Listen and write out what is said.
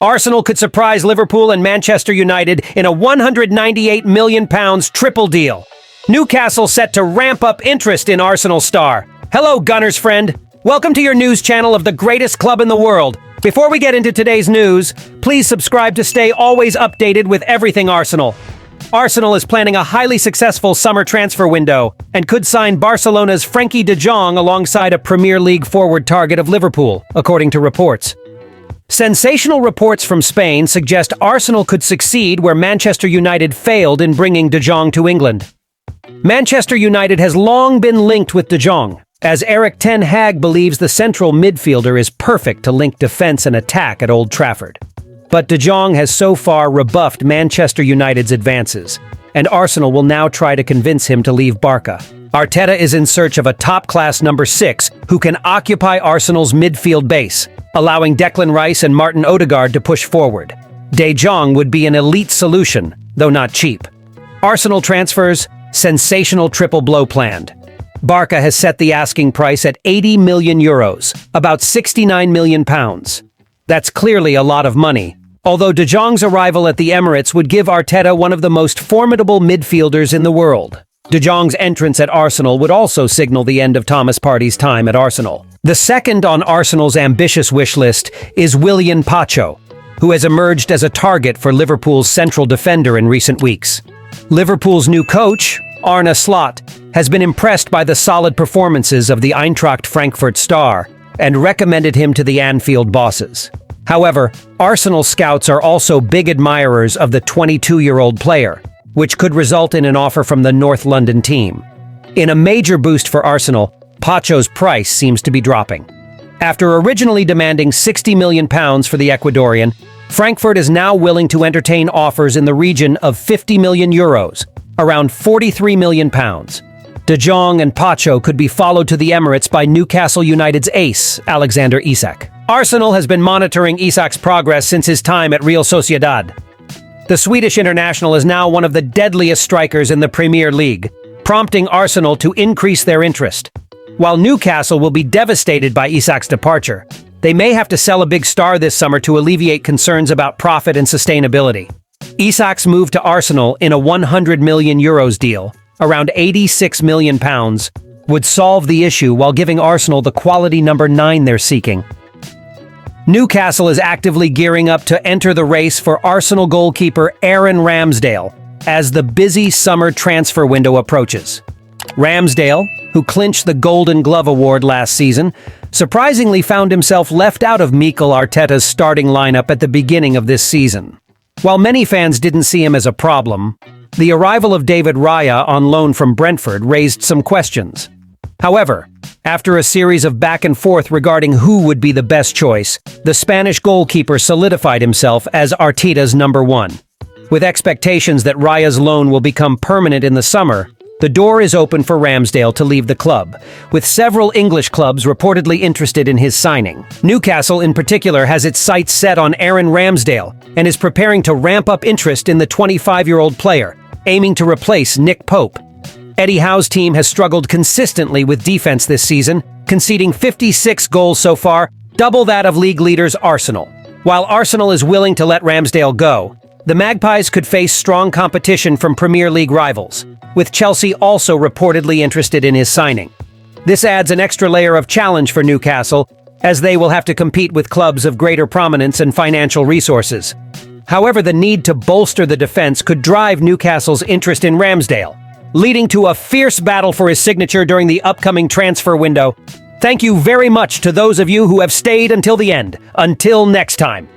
Arsenal could surprise Liverpool and Manchester United in a £198 million triple deal. Newcastle set to ramp up interest in Arsenal star. Hello, Gunners friend. Welcome to your news channel of the greatest club in the world. Before we get into today's news, please subscribe to stay always updated with everything Arsenal. Arsenal is planning a highly successful summer transfer window and could sign Barcelona's Frenkie de Jong alongside a Premier League forward target of Liverpool, according to reports. Sensational reports from Spain suggest Arsenal could succeed where Manchester United failed in bringing de Jong to England. Manchester United has long been linked with de Jong, as Erik ten Hag believes the central midfielder is perfect to link defense and attack at Old Trafford. But de Jong has so far rebuffed Manchester United's advances, and Arsenal will now try to convince him to leave Barca. Arteta is in search of a top-class number 6 who can occupy Arsenal's midfield base, allowing Declan Rice and Martin Odegaard to push forward. De Jong would be an elite solution, though not cheap. Arsenal transfers, sensational triple blow planned. Barca has set the asking price at €80 million, about £69 million. That's clearly a lot of money, although de Jong's arrival at the Emirates would give Arteta one of the most formidable midfielders in the world. De Jong's entrance at Arsenal would also signal the end of Thomas Partey's time at Arsenal. The second on Arsenal's ambitious wish list is Willian Poch, who has emerged as a target for Liverpool's central defender in recent weeks. Liverpool's new coach, Arne Slot, has been impressed by the solid performances of the Eintracht Frankfurt star and recommended him to the Anfield bosses. However, Arsenal scouts are also big admirers of the 22-year-old player, which could result in an offer from the North London team. In a major boost for Arsenal, Poch's price seems to be dropping. After originally demanding £60 million for the Ecuadorian, Frankfurt is now willing to entertain offers in the region of €50 million, around £43 million. De Jong and Poch could be followed to the Emirates by Newcastle United's ace, Alexander Isak. Arsenal has been monitoring Isak's progress since his time at Real Sociedad. The Swedish international is now one of the deadliest strikers in the Premier League, prompting Arsenal to increase their interest. While Newcastle will be devastated by Isak's departure, they may have to sell a big star this summer to alleviate concerns about profit and sustainability. Isak's move to Arsenal in a €100 million deal, around £86 million, would solve the issue while giving Arsenal the quality number 9 they're seeking. Newcastle is actively gearing up to enter the race for Arsenal goalkeeper Aaron Ramsdale as the busy summer transfer window approaches. Ramsdale, who clinched the Golden Glove Award last season, surprisingly found himself left out of Mikel Arteta's starting lineup at the beginning of this season. While many fans didn't see him as a problem, the arrival of David Raya on loan from Brentford raised some questions. However, after a series of back and forth regarding who would be the best choice, the Spanish goalkeeper solidified himself as Arteta's number 1. With expectations that Raya's loan will become permanent in the summer, the door is open for Ramsdale to leave the club, with several English clubs reportedly interested in his signing. Newcastle in particular has its sights set on Aaron Ramsdale and is preparing to ramp up interest in the 25-year-old player, aiming to replace Nick Pope. Eddie Howe's team has struggled consistently with defense this season, conceding 56 goals so far, double that of league leaders Arsenal. While Arsenal is willing to let Ramsdale go, the Magpies could face strong competition from Premier League rivals, with Chelsea also reportedly interested in his signing. This adds an extra layer of challenge for Newcastle, as they will have to compete with clubs of greater prominence and financial resources. However, the need to bolster the defense could drive Newcastle's interest in Ramsdale, leading to a fierce battle for his signature during the upcoming transfer window. Thank you very much to those of you who have stayed until the end. Until next time.